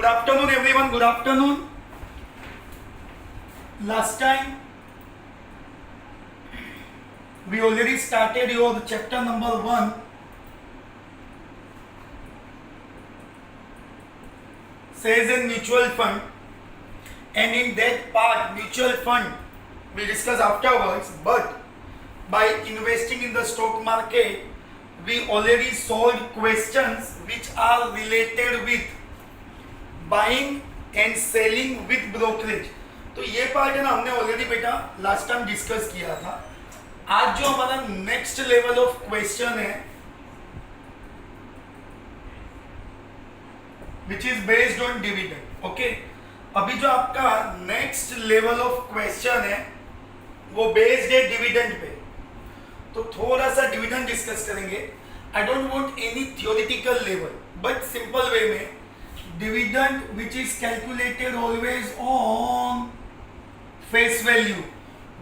Good afternoon, everyone. Good afternoon. Last time we already started your chapter number 1. Shares in mutual fund, and in that part mutual fund we discuss afterwards, but by investing in the stock market we already solved questions which are related with buying and selling with brokerage. तो ये part है ना, हमने already बेटा last time discuss किया था. आज जो हमारा नेक्स्ट लेवल ऑफ क्वेश्चन है which is based on dividend. Okay, अभी जो आपका नेक्स्ट लेवल ऑफ क्वेश्चन है वो बेस्ड है डिविडेंड पे. तो थोड़ा सा डिविडेंड डिस्कस करेंगे. I don't want any theoretical level, but simple way में dividend which is calculated always on face value.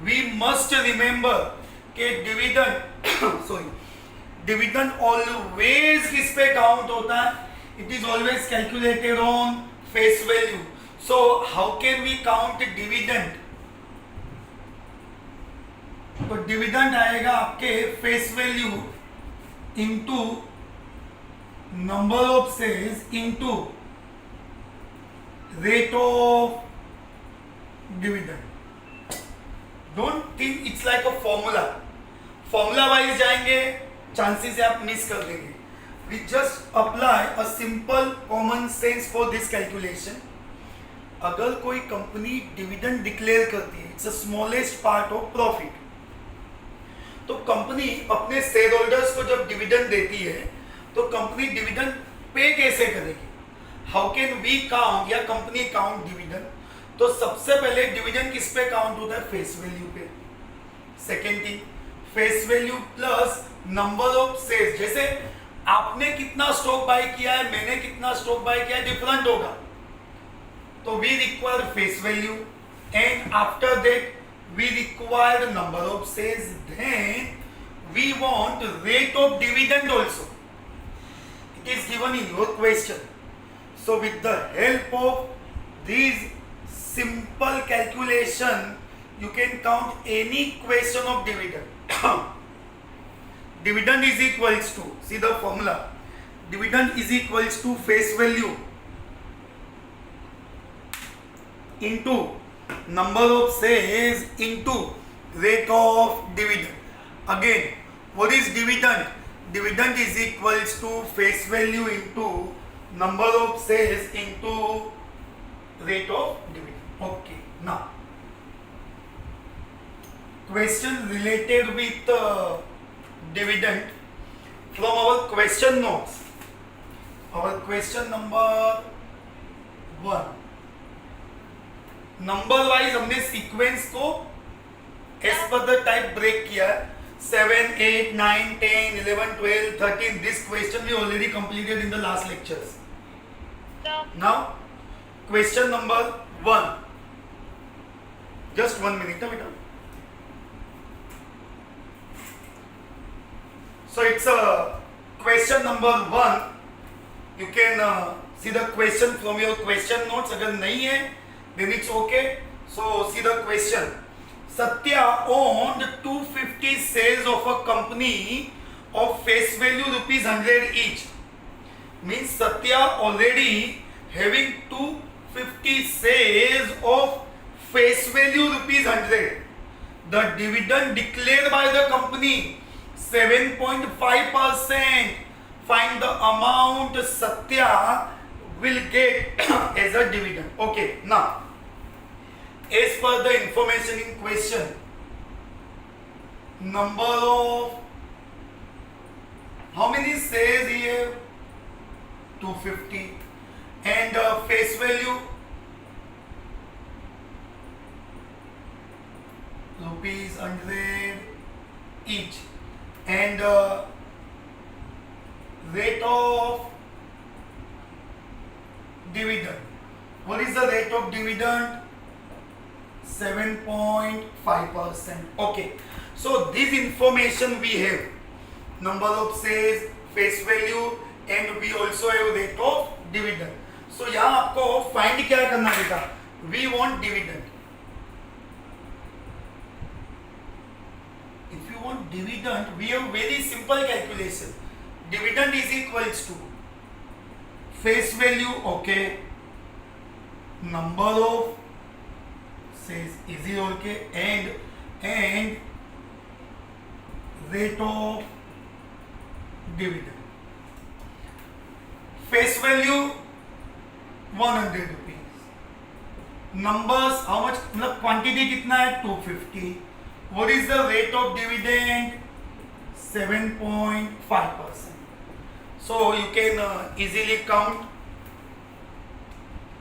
We must remember कि dividend dividend always किस पे count होता है? It is always calculated on face value. So how can we count dividend? तो dividend आएगा आपके face value into number of shares into rate of dividend. Don't think it's like a formula. Formula wise जाएंगे, chances है आप miss कर देंगे. We just apply a simple common sense for this calculation. अगर कोई company dividend declare करती है, it's the smallest part of profit. तो कंपनी अपने शेयर होल्डर्स को जब डिविडेंड देती है तो कंपनी डिविडेंड पे कैसे करेगी? हाउ कैन वी काउंट या कंपनी काउंट डिविडेंड? तो सबसे पहले डिविडेंड किस पे काउंट होता है? फेस वैल्यू पे. Second thing, face value plus number of shares. जैसे आपने कितना स्टॉक बाय किया है, मैंने कितना स्टॉक बाय किया है, डिफरेंट होगा. तो we require face value and after that we require number of shares. Then we want rate of dividend also. It is given in your question. So with the help of these simple calculation, you can count any question of dividend. Dividend is equals to, see the formula, dividend is equals to face value into number of shares into rate of dividend. Again, what is dividend? Dividend is equals to face value into number of shares into rate of dividend. Okay, now question related with dividend from our question notes. Our question number 1, number wise हमने sequence को as per the type break किया. 7, 8, 9, 10, 11, 12, 13. This question we already completed in the last lectures. Now question number 1. Just 1 minute, beta. So it's a question number 1. You can see the question from your question notes. अगर नहीं है then it's okay. So see the question. Satya owned 250 shares of a company of face value ₹100 each. Means Satya already having 250 shares of face value ₹100. The dividend declared by the company 7.5%. Find the amount Satya will get as a dividend. Okay, now as per the information in question, number of how many shares he have? 250. And face value ₹100 each. And rate of dividend. What is the rate of dividend? 7.5%. Okay, so this information we have, number of shares, face value, and we also have rate of dividend. सो यहाँ आपको find क्या करना बेटा, we want dividend. If you want dividend, we have very simple calculation. Dividend is equals to face value, okay, number of says is it okay, and rate of dividend. Face value 100 rupees. Numbers how much, मतलब quantity कितना है 250. What is the rate of dividend? 7.5%. So you can easily count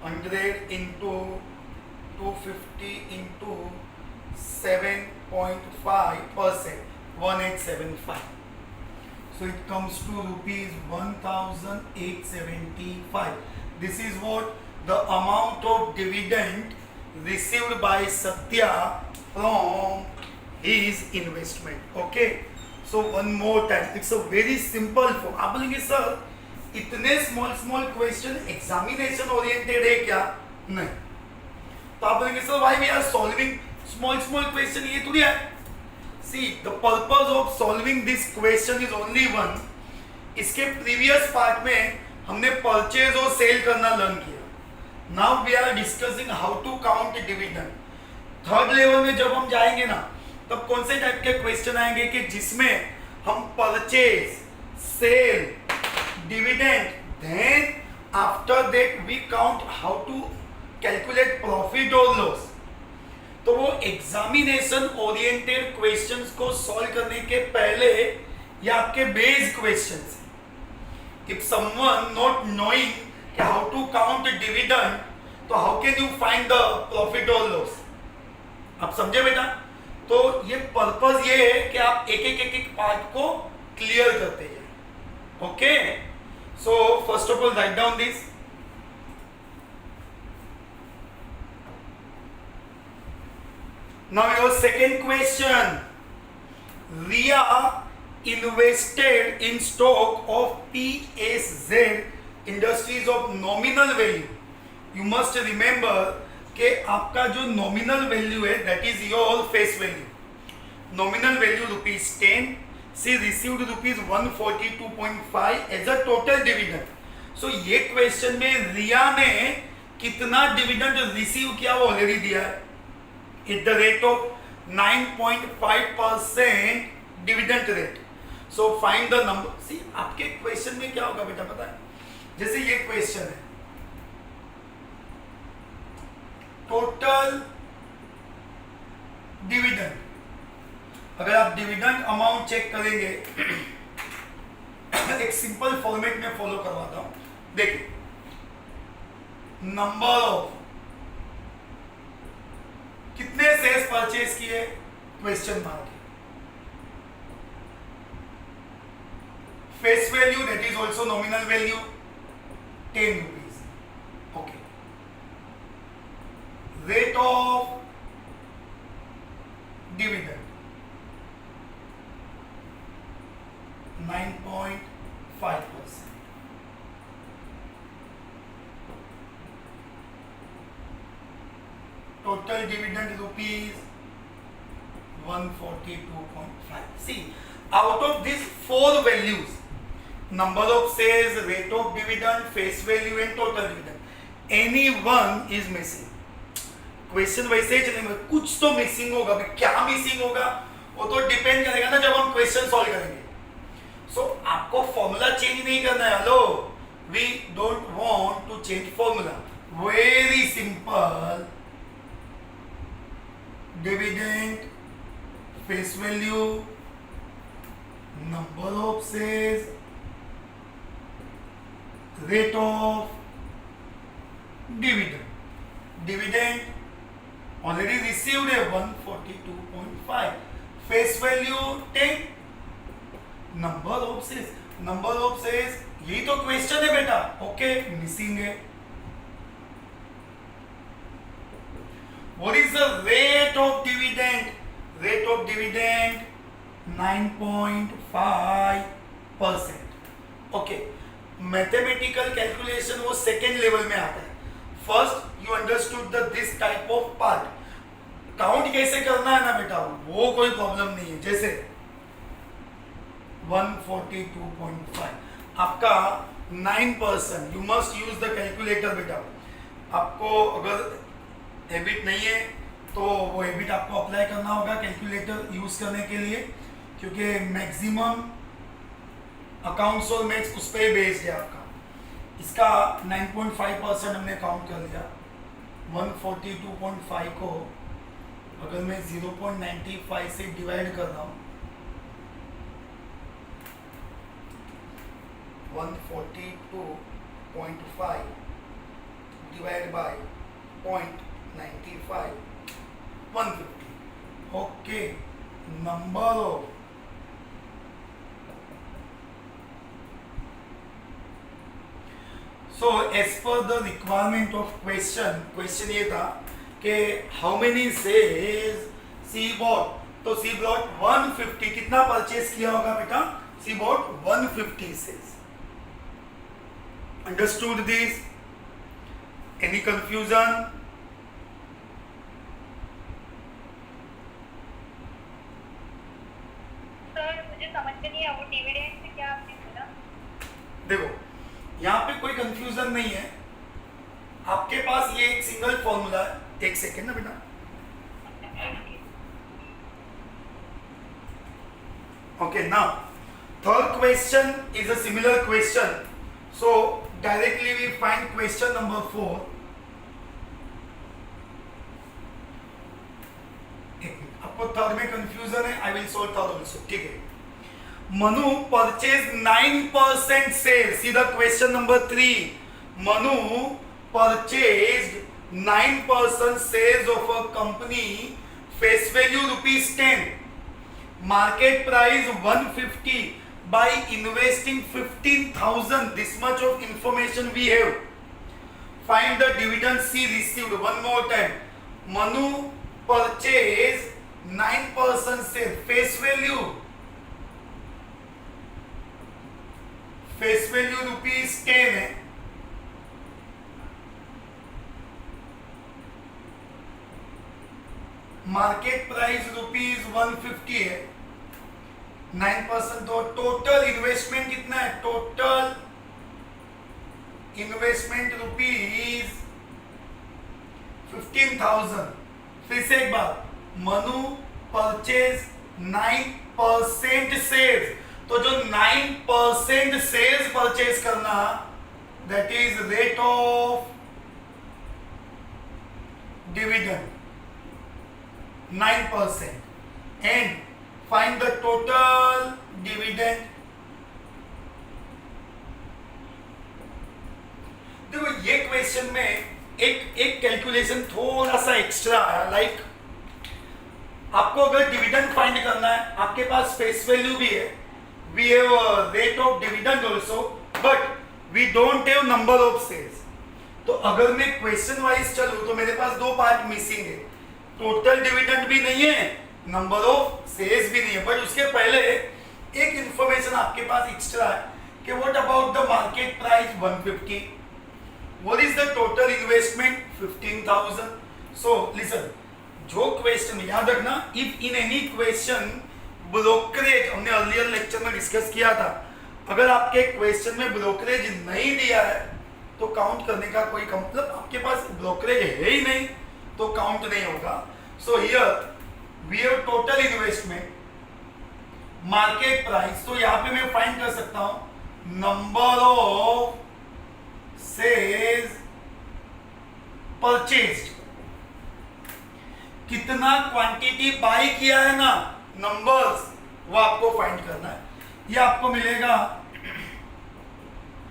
100 into 250 into 7.5%, 1875. So it comes to rupees 1875. This is what the amount of dividend received by Satya from his investment. Okay, so one more time, it's a very simple form. आप बोलेंगे sir इतने small question examination oriented है क्या? नहीं. तो आप बोलेंगे sir why we are solving small question, ये थोड़ी है. See the purpose of solving this question is only one. इसके प्रीवियस पार्ट में हमने परचेज और सेल करना लर्न किया. Now we are discussing how to count dividend. Third level में जब हम जाएंगे ना, तब कौन से टाइप के क्वेश्चन आएंगे कि जिसमें हम purchase, sale, dividend, then after that we count how to calculate profit और लॉस. तो वो एग्जामिनेशन ओरिएंटेड क्वेश्चंस को सॉल्व करने के पहले ये आपके बेस क्वेश्चंस हैं. If someone not knowing how to count dividend, तो how can you find the profit और लॉस? आप समझे बेटा? तो ये पर्पस ये है कि आप एक पार्ट को क्लियर करते जाए. Okay, so first of all write down this. Now your second question. Riya invested in stock of PSZ Industries of nominal value. You must remember कि आपका जो नॉमिनल वैल्यू है that is your face value. Nominal value ₹10. She received ₹142.5 as a total dividend. So ये question में रिया ने कितना dividend receive किया वो ऑलरेडी दिया है. At the rate of 9.5% dividend rate. So find the number. See आपके क्वेश्चन में क्या होगा बेटा पता है? जैसे ये क्वेश्चन है टोटल डिविडेंड. अगर आप डिविडेंड अमाउंट चेक करेंगे एक सिंपल फॉर्मेट में फॉलो करवाता हूं. देखिए, नंबर ऑफ कितने शेयर्स परचेज किए, question mark. Face value that is also nominal value 10 rupees. Okay, rate of dividend 9.5%. Total dividend rupees 142.5. See, out of these four values, number of shares, rate of dividend, face value and total dividend, any one is missing. Question वैसे ही चलेंगे, कुछ तो missing होगा. क्या missing होगा वो तो depend करेगा ना जब हम क्वेश्चन सॉल्व करेंगे. सो आपको फॉर्मूला चेंज नहीं करना है. Hello, we don't want to change formula. Very simple. Dividend, face value, number of shares, rate of dividend. Dividend already received a 142.5. face value 10. number of shares यही तो question है बेटा. Okay, missing है. what is the rate of dividend? 9.5%. okay, mathematical calculation वो second level में आता है. First you understood the this type of part. Count कैसे करना है ना बेटा, वो कोई प्रॉब्लम नहीं है. जैसे 142.5 आपका 9%. You must use the calculator बेटा. आपको अगर हैबिट नहीं है तो वो हैबिट आपको अप्लाई करना होगा कैलकुलेटर यूज करने के लिए, क्योंकि मैक्सिमम अकाउंट्स और मैथ्स उस पर बेस्ड है आपका. इसका 9.5% हमने काउंट कर लिया. 142.5 को अगर मैं 0.95 से डिवाइड कर रहा हूँ, 142.5 divide by 0.95, 150. Okay, number of so as per the requirement of question ये था कि हाउ मेनी सेज सी बॉट. तो सी बॉट 150 कितना परचेज किया होगा बेटा? सी बॉट 150 सेज. Understood this? Any confusion? Sir मुझे समझ में नहीं आया वो डिविडेंड से क्या आपने बोला? देखो यहाँ पे कोई कंफ्यूजन नहीं है. आपके पास ये एक सिंगल फॉर्मूला है. एक सेकेंड ना बेटा. Okay, now third question is a similar question. So directly we find question number 4. आपको थर्ड में कंफ्यूजन है, I will solve third also. ठीक है. Manu purchased 9% sales. See the question number 3. Manu purchased 9% sales of a company. Face value rupees 10. Market price 150. By investing 15,000. This much of information we have. Find the dividend C received. One more time. Manu purchased 9% sales. Face value. Face value rupees 10 है. Market price rupees 150 है. 9%. तो total investment कितना है? Total investment rupees 15,000. फिर से एक बार, Manu purchase 9% sales. तो जो 9% सेल्स परचेज करना, that is rate of dividend 9%. And find the total dividend. देखो ये क्वेश्चन में एक कैलकुलेशन थोड़ा सा एक्स्ट्रा है. लाइक आपको अगर डिविडेंड फाइंड करना है, आपके पास फेस वैल्यू भी है, we have a rate of dividend also, but we don't have number of shares. तो अगर मैं क्वेश्चन वाइज चलूं तो मेरे पास दो पार्ट मिसिंग है. टोटल डिविडेंड भी नहीं है, नंबर ऑफ शेयर्स भी नहीं है. बट उसके पहले एक इंफॉर्मेशन आपके पास एक्स्ट्रा है कि what about the market price 150. What is the total investment? 15,000. So listen, जो क्वेश्चन याद रखना, if in any question brokerage, हमने अर्लियर लेक्चर में डिस्कस किया था, अगर आपके क्वेश्चन में ब्रोकरेज नहीं दिया है तो काउंट करने का कोई मतलब, आपके पास ब्रोकरेज है ही नहीं तो काउंट नहीं होगा. So here we have total investment, market price. तो यहाँ पे मैं फाइंड कर सकता हूं नंबर ऑफ सेल्स परचेज्ड. कितना क्वांटिटी बाय किया है ना, नंबर्स वो आपको फाइंड करना है. ये आपको मिलेगा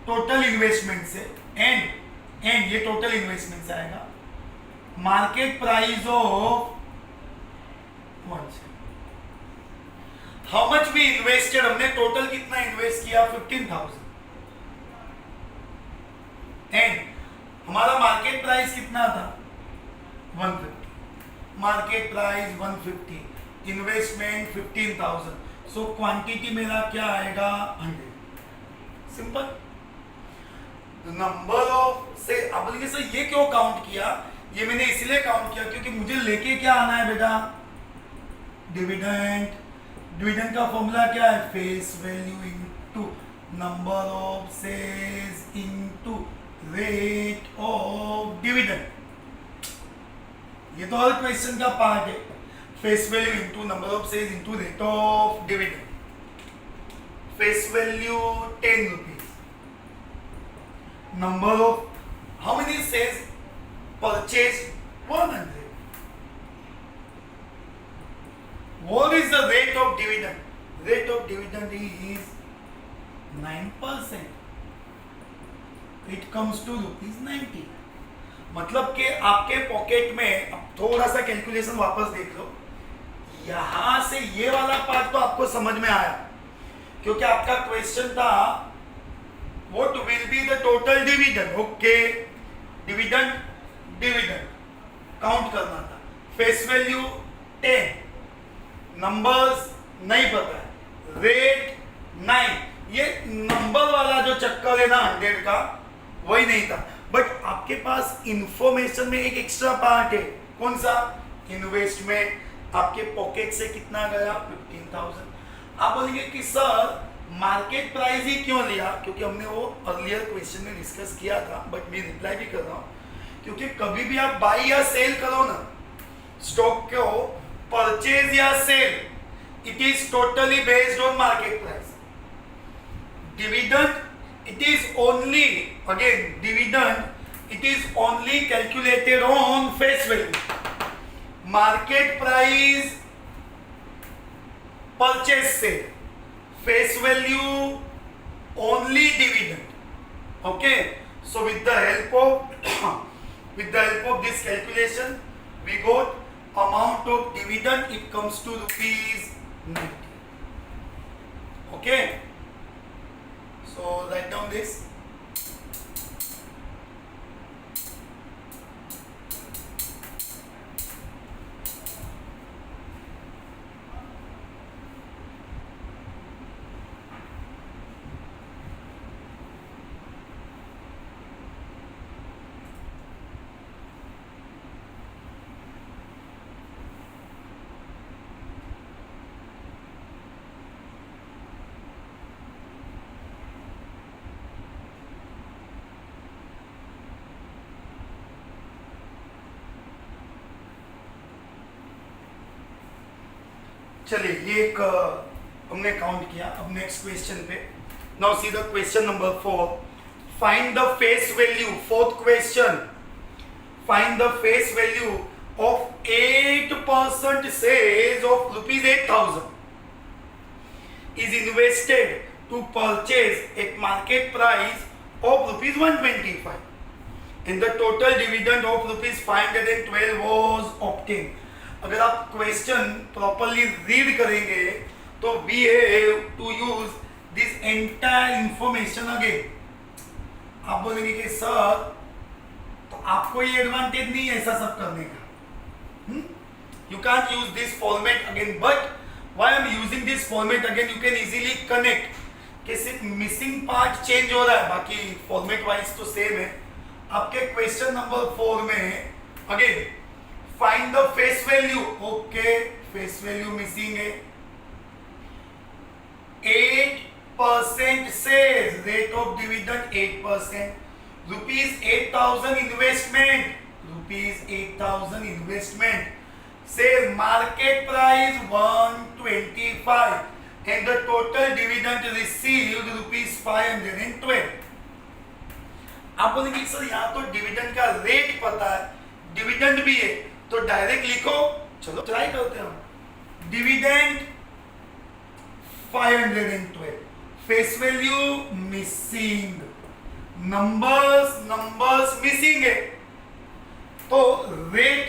टोटल इन्वेस्टमेंट से. एंड ये टोटल इन्वेस्टमेंट से आएगा. Market price of how much we invested. हमने टोटल कितना इन्वेस्ट किया? 15,000. एंड हमारा मार्केट प्राइस कितना था? 150. Market price 150, investment 15,000. So quantity मेरा क्या आएगा? 100. सिंपल. नंबर ऑफ से आप बोलेंगे सर ये क्यों काउंट किया? ये मैंने इसलिए काउंट किया क्योंकि मुझे लेके क्या आना है बेटा? डिविडेंड। डिविडेंड का फॉर्मूला क्या है? Face value into number of shares into rate of dividend. ये तो हर क्वेश्चन का पार्ट है। Face value into number of shares into rate of dividend. Face value 10 rupees. Number of how many shares purchased? 100. What is the rate of dividend? Rate of dividend is 9%. It comes to ₹90. मतलब कि आपके pocket में, अब थोड़ा सा calculation वापस देख लो, यहां से ये वाला पार्ट तो आपको समझ में आया क्योंकि आपका क्वेश्चन था what will be the total dividend? Okay, dividend count करना था। फेस वैल्यू 10, नंबर्स नहीं पता है, रेट 9। ये नंबर वाला जो चक्कर है ना 100 का, वही नहीं था। बट आपके पास इंफॉर्मेशन में एक एक्स्ट्रा पार्ट है। कौन सा? इन्वेस्टमेंट। आपके पॉकेट से कितना गया? 15,000। आप बोलेंगे कि सर मार्केट प्राइस ही क्यों लिया? क्योंकि हमने वो अर्लियर क्वेश्चन में डिस्कस किया था, बट मैं रिप्लाई भी कर रहा हूँ क्योंकि कभी भी आप बाई या सेल करो ना स्टॉक को, परचेज या sale, it is totally based on market price. Dividend it is only, again dividend it is only calculated on face value. Market price, purchase sale, face value only dividend. Okay, so with the help of this calculation we got amount of dividend, it comes to ₹90. Okay, so write down this. चलिए ये एक हमने count किया। अब next question पे, now see the question number 4। Find the face value, fourth question, find the face value of 8% shares of ₹8,000 is invested to purchase at market price of ₹125 and the total dividend of ₹512 was obtained. अगर आप question properly read करेंगे तो we have to use this entire information again. आप बोलेंगे कि sir तो आपको ये एडवांटेज नहीं है ऐसा सब करने का, you can use this format again, but why I am using this format again, you can easily connect कि सिर्फ मिसिंग पार्ट चेंज हो रहा है, बाकी फॉर्मेट वाइज तो सेम है। आपके क्वेश्चन नंबर 4 में again find the face value, okay face value missing है, 8% shares, rate of dividend 8%, ₹8,000 investment, ₹8,000 investment, share market price 125 and the total dividend received ₹512। आप बोलेंगे सर यहाँ तो डिविडेंड का रेट पता है, डिविडेंड भी है, तो डायरेक्ट लिखो, चलो ट्राई करते हैं। Dividend 512, face value missing, numbers missing है, तो रेट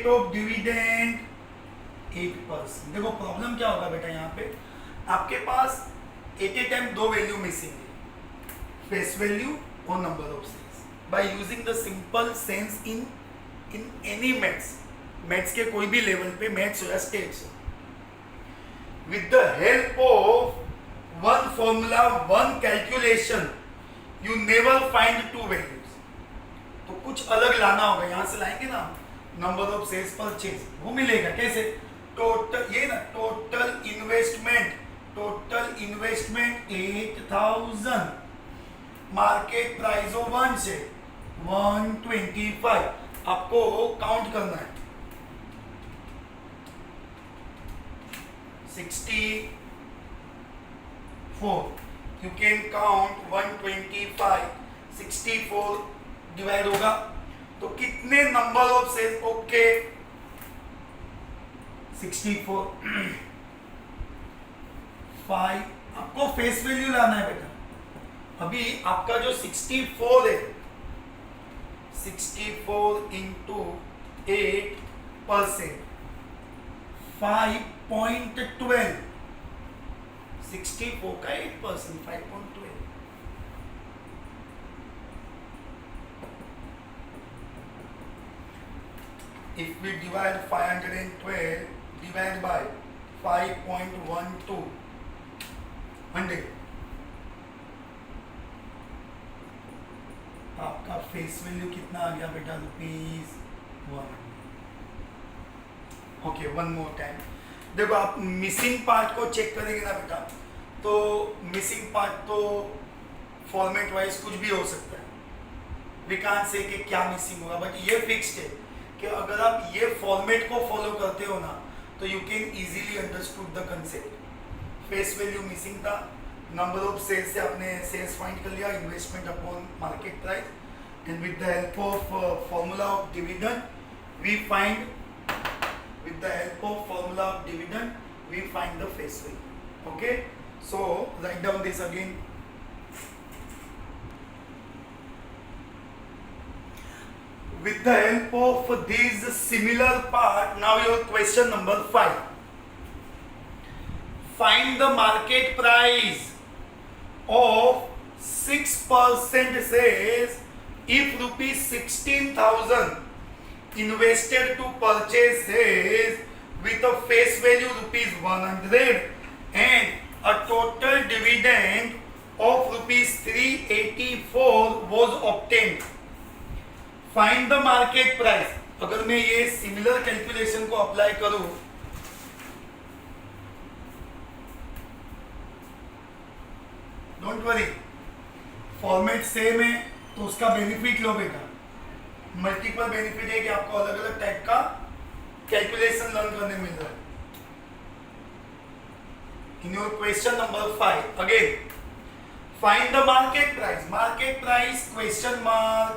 ऑफ डिविडेंड 8%। देखो प्रॉब्लम क्या होगा बेटा, यहाँ पे आपके पास एट ए टाइम दो वैल्यू मिसिंग है, फेस वैल्यू और number of shares. By using the simple sense in any maths के कोई भी लेवल पे, मैथ्स हो या स्टेट्स हो, with the help of one formula, one calculation, you never find to values. तो कुछ अलग लाना होगा, यहां से लाएंगे ना नंबर ऑफ सेल्स परचेज, वो मिलेगा कैसे? टोटल, ये ना टोटल इन्वेस्टमेंट 8000, मार्केट प्राइस हो 1 से 125, आपको काउंट करना है 64, यू कैन काउंट 125, 64 डिवाइड होगा तो कितने नंबर ऑफ सेल्स? ओके 64 5, आपको फेस वैल्यू लाना है बेटा। अभी आपका जो 64 है, 64 इंटू 8%, 5.12, 64 का 8%, 5.12। If we divide 512 divide by 5.12, 100, आपका फेस वैल्यू कितना आ गया बेटा? ₹100। Okay, one more time. देखो आप मिसिंग पार्ट को चेक करेंगे ना बेटा, तो मिसिंग पार्ट तो फॉर्मेट वाइज कुछ भी हो सकता है, वी कांट से कि क्या मिसिंग होगा, बट ये फिक्स्ड है कि अगर आप ये फॉर्मेट को फॉलो करते हो ना तो you can easily understood the concept. Face value missing था, नंबर ऑफ सेल्स से आपने सेल्स फाइंड कर लिया, investment upon market price, and with the help of formula of dividend we find the face value. Okay, so write down this again. With the help of these similar part, now your question number 5. Find the market price of 6% says if rupees 16,000 invested to purchase shares with a face value rupees 100 and a total dividend of rupees 384 was obtained. Find the market price. अगर मैं ये similar calculation को apply करूं, don't worry, format same है तो उसका benefit लो बेटा। Multiple benefit है कि आपको अलग अलग टाइप का कैलकुलेशन लर्न करने मिल रहा है। इन your question number 5 again, find the market price question mark,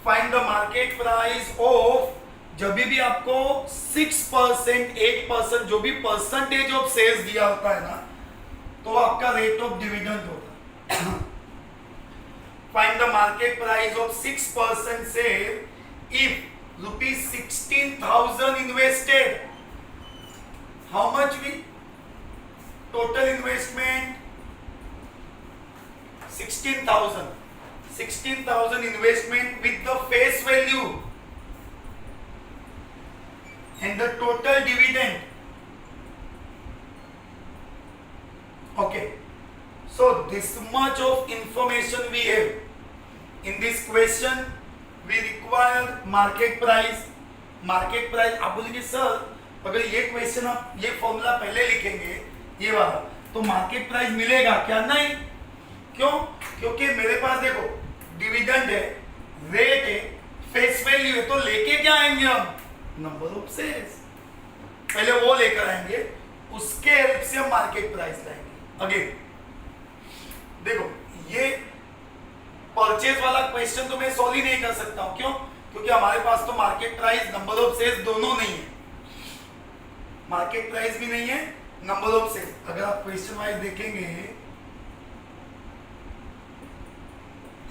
find the market price of, जब भी आपको 6%, 8% जो भी परसेंटेज ऑफ सेल्स दिया होता है ना, तो आपका रेट ऑफ डिविडेंड होता है। Find the market price of 6% sale if rupees 16,000 invested. How much we? Total investment 16,000. 16,000 investment with the face value and the total dividend. Okay. So this much of information we have in this question. We require market price. आप बोलेंगे sir अगर ये question आप ये formula पहले लिखेंगे ये वाला तो मार्केट प्राइस मिलेगा क्या? नहीं। क्यों? क्योंकि मेरे पास देखो डिविडेंड है, रेट है, फेस वैल्यू है, तो लेके क्या आएंगे हम? Number of sales. पहले वो लेकर आएंगे, उसके हेल्प से हम मार्केट प्राइस लाएंगे। अगेन देखो ये परचेज वाला क्वेश्चन तो मैं सॉल्व ही नहीं कर सकता हूं। क्यों? क्योंकि हमारे पास तो market price, number of sales दोनों नहीं है, मार्केट प्राइस भी नहीं है, नंबर ऑफ सेल्स। अगर आप क्वेश्चन वाइज देखेंगे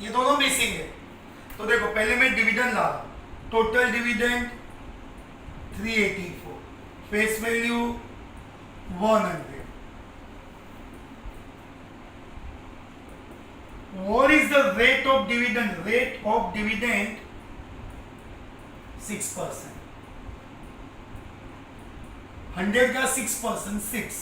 ये दोनों मिसिंग है, तो देखो पहले मैं डिविडेंड ला, total dividend 384, face value 100। What is the rate of dividend? Rate of dividend 6%. 100 का 6%, 6।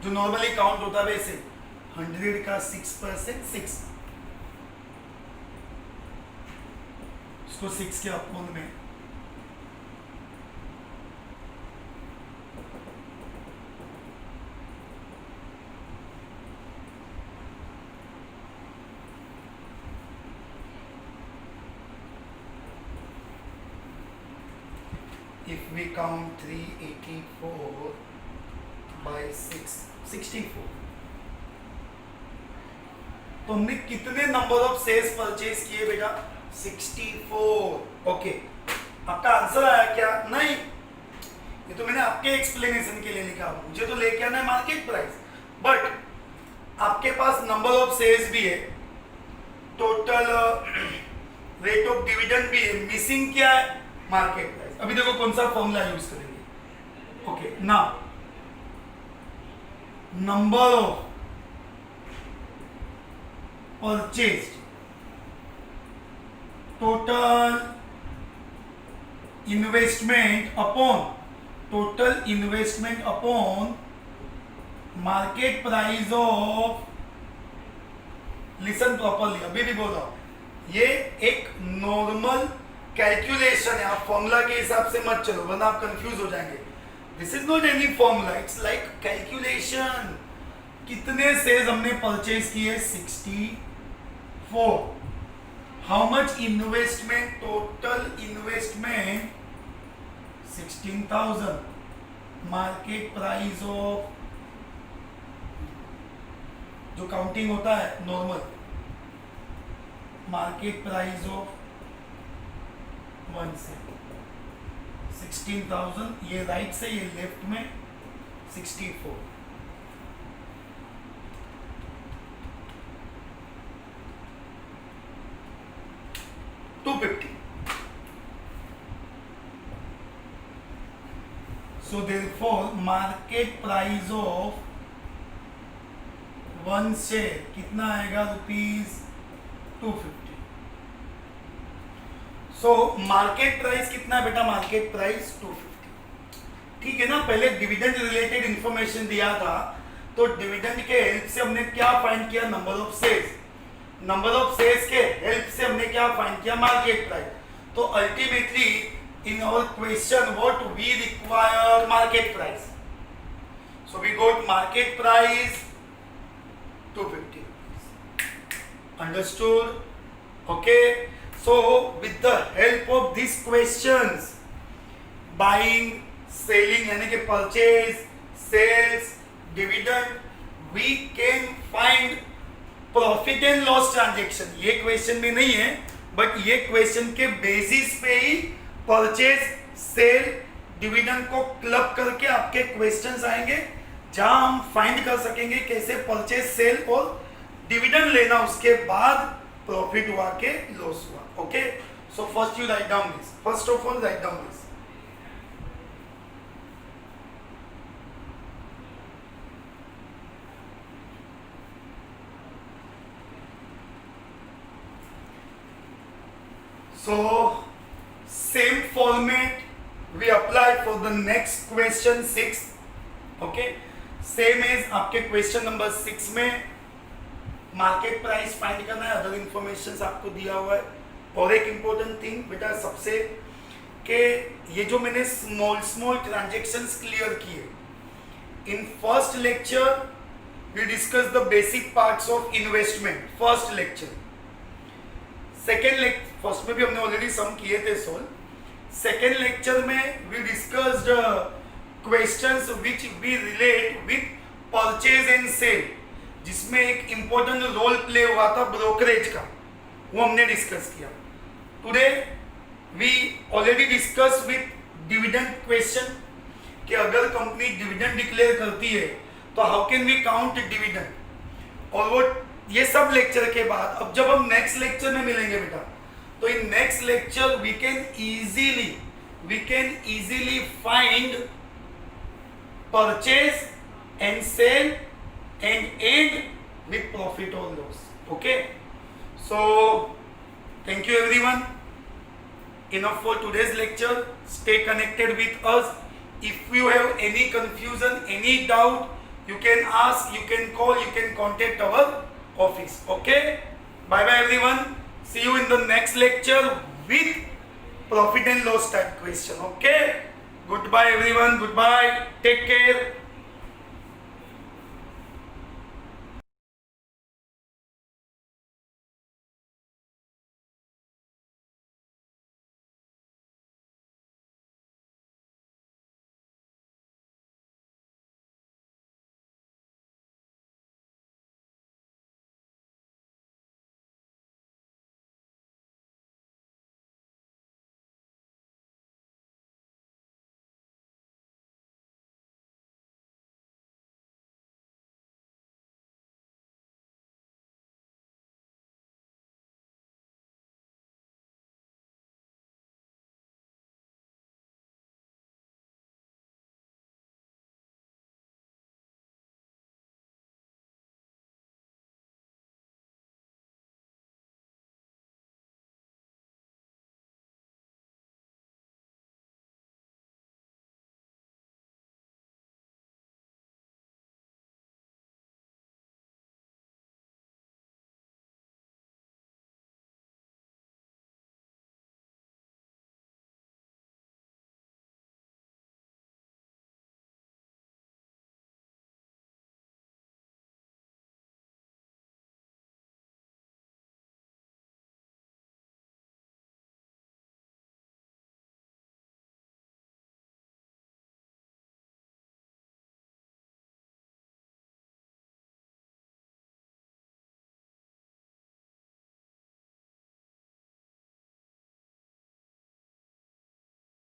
जो नॉर्मली काउंट होता है वैसे 100 का 6%, 6 इसको 6 के अपोन में if we count 384 by 6, 64, तो हमने कितने नंबर ऑफ शेयर्स परचेज किए बेटा? 64। ओके, आपका आंसर आया क्या? नहीं, ये तो मैंने आपके एक्सप्लेनेशन के लिए लिखा, मुझे तो लेके आना है मार्केट प्राइस, बट आपके पास नंबर ऑफ शेयर्स भी है, टोटल रेट ऑफ डिविडेंड भी है, मिसिंग क्या है? Market price. अभी देखो कौन सा फॉर्मूला यूज करेंगे। ओके, ना number of purchase total investment upon market price of, listen properly, अभी भी बोल रहा हूं, ये एक नॉर्मल कैलकुलेशन है, आप फॉर्मूला के हिसाब से मत चलो वरना आप कंफ्यूज हो जाएंगे। This is not any formula, it's like calculation. कितने शेयर्स हमने परचेज किए? 64। How much investment? Total investment 16,000, market price of, जो काउंटिंग होता है नॉर्मल, मार्केट प्राइस ऑफ 1 से 16,000, ये राइट से, ये लेफ्ट में 64। So therefore market price of 1 share कितना आएगा? ₹250। सो मार्केट प्राइस कितना है बेटा? Market price 250। ठीक है ना। पहले डिविडेंड रिलेटेड इंफॉर्मेशन दिया था, तो डिविडेंड के हेल्प से हमने क्या फाइंड किया? Number of shares. Number of shares के हेल्प से हमने क्या फाइंड किया? Market price. तो ultimately in our question what we require? Market price. So we got market price 250 rupees. Understood? Okay. So with the help of these questions, buying, selling यानी कि purchase, sales, dividend, we can find profit and loss transaction. ये question में नहीं है, but ये question के basis पे ही purchase, sale, dividend को क्लब करके आपके क्वेश्चंस आएंगे, जहां हम फाइंड कर सकेंगे कैसे परचेज, सेल और डिविडेंड लेना, उसके बाद प्रॉफिट हुआ के लॉस हुआ। Okay, so first you right down this, first of all write down this. So same format we apply for the next question 6. Okay, same as आपके क्वेश्चन नंबर 6 में market price find करना है, other information आपको दिया हुआ है। और एक इम्पोर्टेंट थिंग बेटा सबसे, कि ये जो मैंने स्मॉल ट्रांजेक्शन्स क्लियर किए, in first lecture we discuss the basic parts of investment, first lecture. Second lecture, first में भी हमने ऑलरेडी सम किए थे सोल्व। सेकेंड लेक्चर में we discussed questions which we relate with purchase and sale, जिसमें एक important role play हुआ था ब्रोकरेज का, वो हमने डिस्कस किया। Today we already discuss with dividend question, कि अगर कंपनी डिविडेंड डिक्लेयर करती है तो how can we count dividend, और वो ये सब लेक्चर के बाद अब जब हम नेक्स्ट लेक्चर में मिलेंगे बेटा, तो in next lecture we can easily find purchase and sale and end with profit or loss. Okay, so thank you everyone, enough for today's lecture. Stay connected with us. If you have any confusion, any doubt, you can ask, you can call, you can contact our office. Okay, bye bye everyone, see you in the next lecture with profit and loss type question. Okay, goodbye everyone, goodbye, take care.